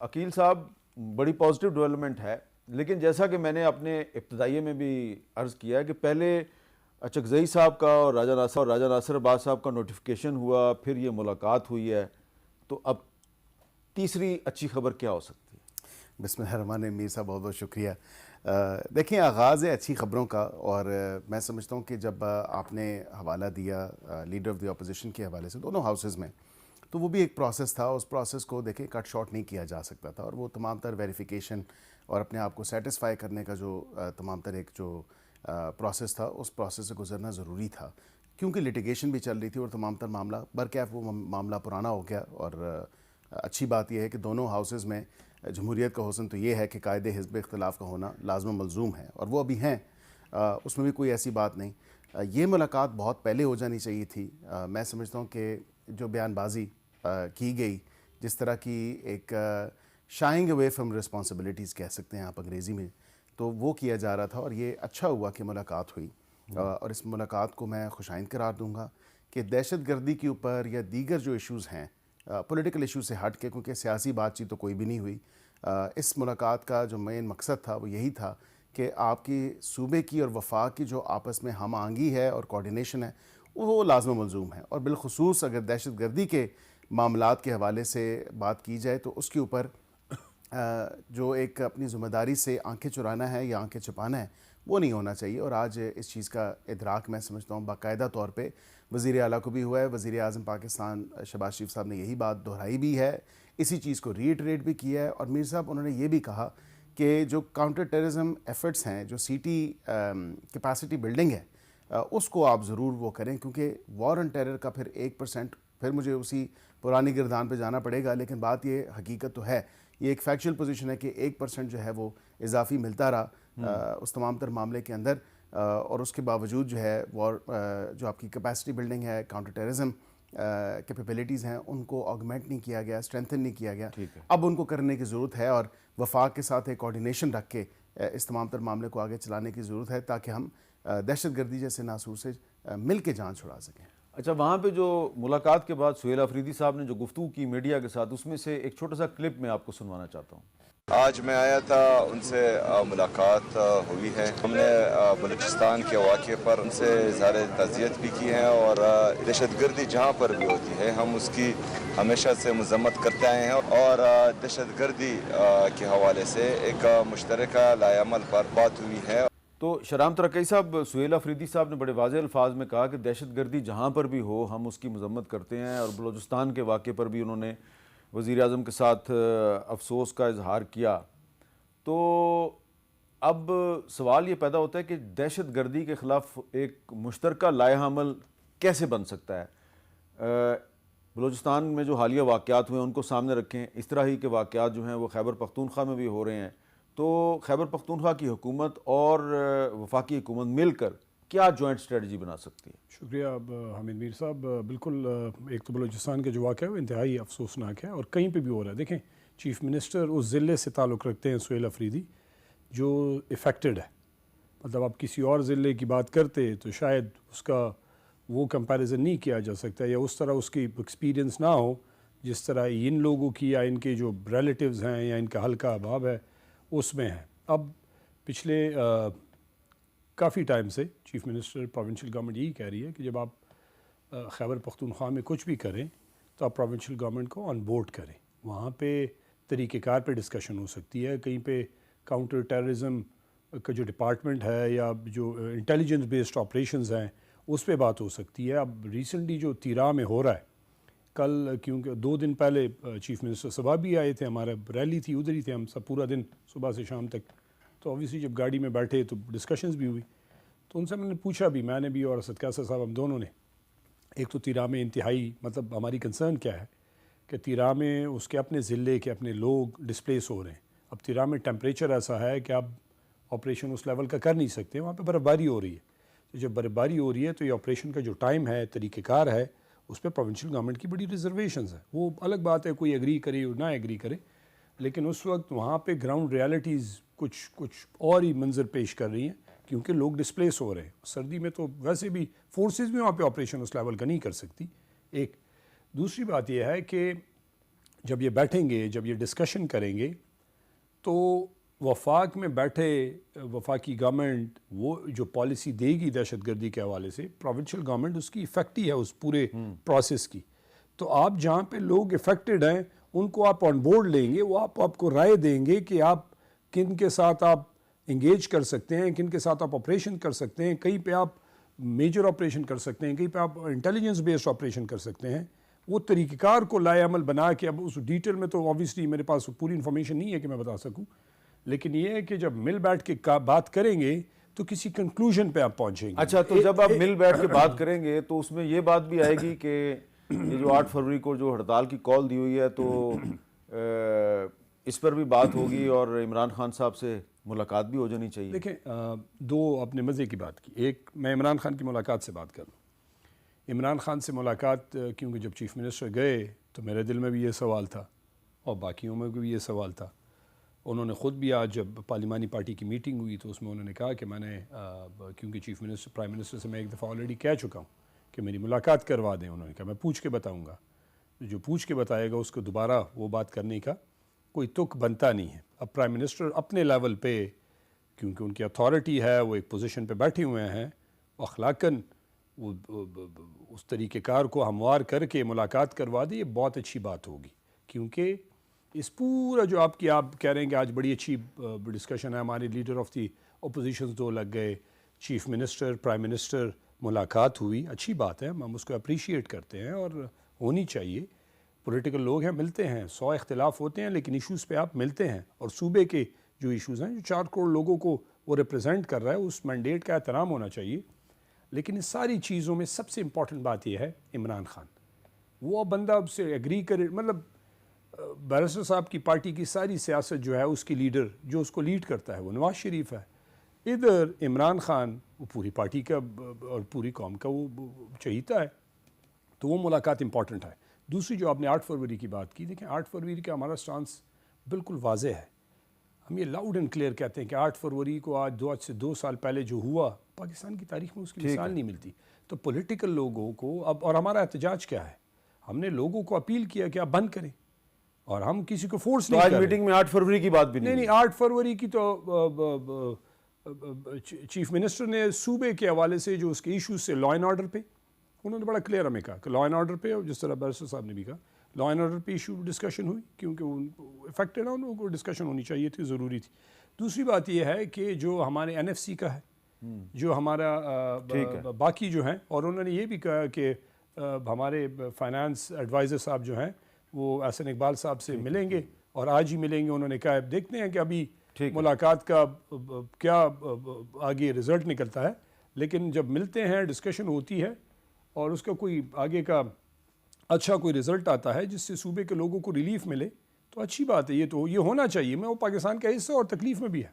عقیل صاحب، بڑی positive development ہے، لیکن جیسا کہ میں نے اپنے ابتدائیے میں بھی عرض کیا ہے کہ پہلے چکزئی صاحب کا اور راجہ ناصر عباس صاحب کا نوٹیفیکیشن ہوا، پھر یہ ملاقات ہوئی ہے، تو اب تیسری اچھی خبر کیا ہو سکتی ہے؟ بسم اللہ الرحمن الرحیم. میر صاحب بہت بہت شکریہ. دیکھیں، آغاز ہے اچھی خبروں کا، اور میں سمجھتا ہوں کہ جب آپ نے حوالہ دیا لیڈر آف دی اپوزیشن کے حوالے سے دونوں ہاؤسز میں، تو وہ بھی ایک پروسیس تھا. اس پروسیس کو دیکھیں کٹ شارٹ نہیں کیا جا سکتا تھا، اور وہ تمام تر ویریفیکیشن اور اپنے آپ کو سیٹسفائی کرنے کا جو تمام تر ایک جو پروسیس تھا، اس پروسیس سے گزرنا ضروری تھا، کیونکہ لیٹیگیشن بھی چل رہی تھی اور تمام تر معاملہ برکیف وہ معاملہ پرانا ہو گیا. اور اچھی بات یہ ہے کہ دونوں ہاؤسز میں جمہوریت کا حسن تو یہ ہے کہ قائد حزب اختلاف کا ہونا لازم و ملزوم ہے، اور وہ ابھی ہیں، اس میں بھی کوئی ایسی بات نہیں. یہ ملاقات بہت پہلے ہو جانی چاہیے تھی. میں سمجھتا ہوں کہ جو بیان بازی کی گئی، جس طرح کی ایک شائنگ اوے فرام رسپانسبلٹیز کہہ سکتے ہیں آپ انگریزی میں، تو وہ کیا جا رہا تھا، اور یہ اچھا ہوا کہ ملاقات ہوئی. اور اس ملاقات کو میں خوشائند قرار دوں گا کہ دہشت گردی کے اوپر یا دیگر جو ایشوز ہیں پولیٹیکل ایشو سے ہٹ کے، کیونکہ سیاسی بات چیت تو کوئی بھی نہیں ہوئی، اس ملاقات کا جو مین مقصد تھا وہ یہی تھا کہ آپ کی صوبے کی اور وفاق کی جو آپس میں ہم آہنگی ہے اور کوارڈینیشن ہے، وہ لازم و ملزوم ہے. اور بالخصوص اگر دہشت گردی کے معاملات کے حوالے سے بات کی جائے تو اس کے اوپر جو ایک اپنی ذمہ داری سے آنکھیں چرانا ہے یا آنکھیں چھپانا ہے، وہ نہیں ہونا چاہیے. اور آج اس چیز کا ادراک میں سمجھتا ہوں باقاعدہ طور پہ وزیر اعلیٰ کو بھی ہوا ہے. وزیر اعظم پاکستان شہباز شریف صاحب نے یہی بات دہرائی بھی ہے، اسی چیز کو ری ایٹریٹ بھی کیا ہے. اور میر صاحب انہوں نے یہ بھی کہا کہ جو کاؤنٹر ٹیررزم ایفرٹس ہیں، جو سٹی کیپیسٹی بلڈنگ ہے، اس کو آپ ضرور وہ کریں، کیونکہ وار آن ٹیرر کا پھر 1%، پھر مجھے اسی پرانی گردان پہ جانا پڑے گا، لیکن بات یہ حقیقت تو ہے، یہ ایک فیکچوئل پوزیشن ہے کہ 1% جو ہے وہ اضافی ملتا رہا اس تمام تر معاملے کے اندر. اور اس کے باوجود جو ہے وار جو آپ کی کیپیسٹی بلڈنگ ہے، کاؤنٹر ٹیررزم کیپیبلٹیز ہیں، ان کو آگمنٹ نہیں کیا گیا، اسٹرینتھن نہیں کیا گیا. اب ان کو کرنے کی ضرورت ہے، اور وفاق کے ساتھ ایک کوارڈینیشن رکھ کے اس تمام تر معاملے کو آگے چلانے کی ضرورت ہے، تاکہ ہم دہشت گردی جیسے ناسور سے مل کے جان چھڑا سکیں. اچھا، وہاں پہ جو ملاقات کے بعد سہیل آفریدی صاحب نے جو گفتگو کی میڈیا کے ساتھ، اس میں سے ایک چھوٹا سا کلپ میں آپ کو سنوانا چاہتا ہوں. آج میں آیا تھا، ان سے ملاقات ہوئی ہے. ہم نے بلوچستان کے واقعے پر ان سے اظہار تعزیت بھی کی ہے، اور دہشت گردی جہاں پر بھی ہوتی ہے ہم اس کی ہمیشہ سے مذمت کرتے آئے ہیں، اور دہشت گردی کے حوالے سے ایک مشترکہ لائحہ عمل پر بات ہوئی ہے. تو شہرام ترکی صاحب، سہیل آفریدی صاحب نے بڑے واضح الفاظ میں کہا کہ دہشت گردی جہاں پر بھی ہو ہم اس کی مذمت کرتے ہیں، اور بلوچستان کے واقعے پر بھی انہوں نے وزیر اعظم کے ساتھ افسوس کا اظہار کیا. تو اب سوال یہ پیدا ہوتا ہے کہ دہشت گردی کے خلاف ایک مشترکہ لائحہ عمل کیسے بن سکتا ہے؟ بلوچستان میں جو حالیہ واقعات ہوئے ہیں ان کو سامنے رکھیں، اس طرح ہی کے واقعات جو ہیں وہ خیبر پختونخوا میں بھی ہو رہے ہیں. تو خیبر پختونخوا کی حکومت اور وفاقی حکومت مل کر کیا جوائنٹ اسٹریٹجی بنا سکتی ہے؟ شکریہ حامد میر صاحب. بالکل، ایک تو بلوچستان کا جو واقعہ ہے وہ انتہائی افسوسناک ہے، اور کہیں پہ بھی ہو رہا ہے. دیکھیں، چیف منسٹر اس ضلع سے تعلق رکھتے ہیں سہیل آفریدی جو افیکٹڈ ہے. مطلب آپ کسی اور ضلع کی بات کرتے تو شاید اس کا وہ کمپیریزن نہیں کیا جا سکتا، یا اس طرح اس کی ایکسپیرینس نہ ہو جس طرح ان لوگوں کی یا ان کے جو ریلیٹیوز ہیں یا ان کا حلقہ احباب ہے اس میں ہے. اب پچھلے کافی ٹائم سے چیف منسٹر پروونشل گورنمنٹ یہی کہہ رہی ہے کہ جب آپ خیبر پختونخوا میں کچھ بھی کریں تو آپ پروونشل گورنمنٹ کو آن بورڈ کریں. وہاں پہ طریقہ کار پہ ڈسکشن ہو سکتی ہے، کہیں پہ کاؤنٹر ٹیررزم کا جو ڈپارٹمنٹ ہے یا جو انٹیلیجنس بیسڈ آپریشنز ہیں اس پہ بات ہو سکتی ہے. اب ریسنٹلی جو تیرا میں ہو رہا ہے، کل کیونکہ 2 دن پہلے چیف منسٹر صبح بھی آئے تھے، ہمارا ریلی تھی، ادھر ہی تھے ہم سب پورا دن صبح سے شام تک. تو اوبیسلی جب گاڑی میں بیٹھے تو ڈسکشنز بھی ہوئی، تو ان سے میں نے پوچھا بھی، میں نے بھی اور اسد کیسر صاحب ہم دونوں نے، ایک تو تیرا میں انتہائی مطلب ہماری کنسرن کیا ہے کہ تیرا میں اس کے اپنے ضلع کے اپنے لوگ ڈسپلیس ہو رہے ہیں. اب تیرا میں ٹیمپریچر ایسا ہے کہ آپ آپریشن اس لیول کا کر نہیں سکتے، وہاں پہ برف باری ہو رہی ہے. تو جب برف باری ہو رہی ہے تو یہ آپریشن کا جو ٹائم ہے، طریقہ کار ہے، اس پہ پروونشل گورنمنٹ کی بڑی ریزرویشنز ہیں. وہ الگ بات ہے، کوئی ایگری کرے اور نہ ایگری کرے، لیکن اس وقت وہاں پہ گراؤنڈ ریالٹیز کچھ اور ہی منظر پیش کر رہی ہیں، کیونکہ لوگ ڈسپلیس ہو رہے ہیں. سردی میں تو ویسے بھی فورسز بھی وہاں پہ آپریشن اس لیول کا نہیں کر سکتی. ایک دوسری بات یہ ہے کہ جب یہ بیٹھیں گے، جب یہ ڈسکشن کریں گے، تو وفاق میں بیٹھے وفاقی گورنمنٹ وہ جو پالیسی دے گی دہشت گردی کے حوالے سے، پروونشل گورنمنٹ اس کی افیکٹ ہی ہے اس پورے پروسیس کی. تو آپ جہاں پہ لوگ افیکٹڈ ہیں ان کو آپ آن بورڈ لیں گے، وہ آپ کو رائے دیں گے کہ آپ کن کے ساتھ آپ انگیج کر سکتے ہیں، کن کے ساتھ آپ آپریشن کر سکتے ہیں، کہیں پہ آپ میجر آپریشن کر سکتے ہیں، کہیں پہ آپ انٹیلیجنس بیسڈ آپریشن کر سکتے ہیں. وہ طریقہ کار کو لائے عمل بنا کے، اب اس ڈیٹیل میں تو آبویسلی میرے پاس پوری انفارمیشن نہیں ہے کہ میں بتا سکوں، لیکن یہ ہے کہ جب مل بیٹھ کے بات کریں گے تو کسی کنکلوژن پہ آپ پہنچیں گے. اچھا، تو جب آپ مل بیٹھ کے بات کریں گے تو اس میں یہ بات بھی آئے گی کہ یہ جو 8 فروری کو جو ہڑتال کی کال دی ہوئی ہے تو اس پر بھی بات ہوگی اور عمران خان صاحب سے ملاقات بھی ہو جانی چاہیے. دیکھیں، دو اپنے مزے کی بات کی. ایک، میں عمران خان کی ملاقات سے بات کروں. عمران خان سے ملاقات کیونکہ جب چیف منسٹر گئے تو میرے دل میں بھی یہ سوال تھا اور باقیوں میں بھی یہ سوال تھا. انہوں نے خود بھی آج جب پارلیمانی پارٹی کی میٹنگ ہوئی تو اس میں انہوں نے کہا کہ میں نے کیونکہ چیف منسٹر پرائم منسٹر سے میں ایک دفعہ آلریڈی کہہ چکا ہوں کہ میری ملاقات کروا دیں. انہوں نے کہا میں پوچھ کے بتاؤں گا. جو پوچھ کے بتائے گا اس کو دوبارہ وہ بات کرنے کا کوئی تک بنتا نہیں ہے. اب پرائم منسٹر اپنے لیول پہ، کیونکہ ان کی اتھارٹی ہے، وہ ایک پوزیشن پہ بیٹھے ہوئے ہیں، اخلاقاً وہ اس طریقہ کار کو ہموار کر کے ملاقات کروا دے، یہ بہت اچھی بات ہوگی. کیونکہ اس پورا جو آپ کہہ رہے ہیں کہ آج بڑی اچھی ڈسکشن ہے، ہمارے لیڈر آف دی اپوزیشنز 2 لگ گئے، چیف منسٹر، پرائم منسٹر، ملاقات ہوئی، اچھی بات ہے، ہم اس کو اپریشیٹ کرتے ہیں اور ہونی چاہیے. پولیٹیکل لوگ ہیں، ملتے ہیں، 100 اختلاف ہوتے ہیں لیکن ایشوز پہ آپ ملتے ہیں. اور صوبے کے جو ایشوز ہیں، جو 4 کروڑ لوگوں کو وہ ریپرزینٹ کر رہا ہے، اس مینڈیٹ کا احترام ہونا چاہیے. لیکن اس ساری چیزوں میں سب سے امپورٹنٹ بات یہ ہے عمران خان. وہ بندہ اب سے ایگری کرے، مطلب بیرسٹر صاحب کی پارٹی کی ساری سیاست جو ہے اس کی لیڈر جو اس کو لیڈ کرتا ہے وہ نواز شریف ہے. ادھر عمران خان وہ پوری پارٹی کا اور پوری قوم کا وہ چہیتا ہے. تو وہ ملاقات امپورٹنٹ ہے. دوسری جو آپ نے 8 فروری کی بات کی، دیکھیں 8 فروری کا ہمارا سٹانس بالکل واضح ہے. ہم یہ لاؤڈ اینڈ کلیئر کہتے ہیں کہ 8 فروری کو آج سے 2 سال پہلے جو ہوا پاکستان کی تاریخ میں اس کی مثال نہیں ملتی. تو پولیٹیکل لوگوں کو اب، اور ہمارا احتجاج کیا ہے، ہم نے لوگوں کو اپیل کیا کہ آپ بند کریں اور ہم کسی کو فورس نہیں کر رہے. آج میٹنگ میں 8 فروری کی بات بھی نہیں. 8 فروری کی تو چیف منسٹر نے صوبے کے حوالے سے جو اس کے ایشوز سے لا اینڈ آرڈر پہ انہوں نے بڑا کلیئر ہمیں کہا کہ لا اینڈ آرڈر پہ، جس طرح بیرسٹر صاحب نے بھی کہا لا اینڈ آرڈر پہ ایشو ڈسکشن ہوئی کیونکہ وہ افیکٹڈ ہے، ان کو ڈسکشن ہونی چاہیے تھی، ضروری تھی. دوسری بات یہ ہے کہ جو ہمارے NFC کا ہے، جو ہمارا باقی جو ہیں، اور انہوں نے یہ بھی کہا کہ ہمارے فائنانس ایڈوائزر صاحب جو ہیں وہ احسن اقبال صاحب سے ملیں گے اور آج ہی ملیں گے. انہوں نے کہا دیکھتے ہیں کہ ابھی ملاقات کا کیا آگے رزلٹ نکلتا ہے، لیکن جب ملتے ہیں ڈسکشن ہوتی ہے اور اس کا کوئی آگے کا اچھا کوئی رزلٹ آتا ہے جس سے صوبے کے لوگوں کو ریلیف ملے تو اچھی بات ہے. یہ تو یہ ہونا چاہیے. میں وہ پاکستان کا حصہ اور تکلیف میں بھی ہے.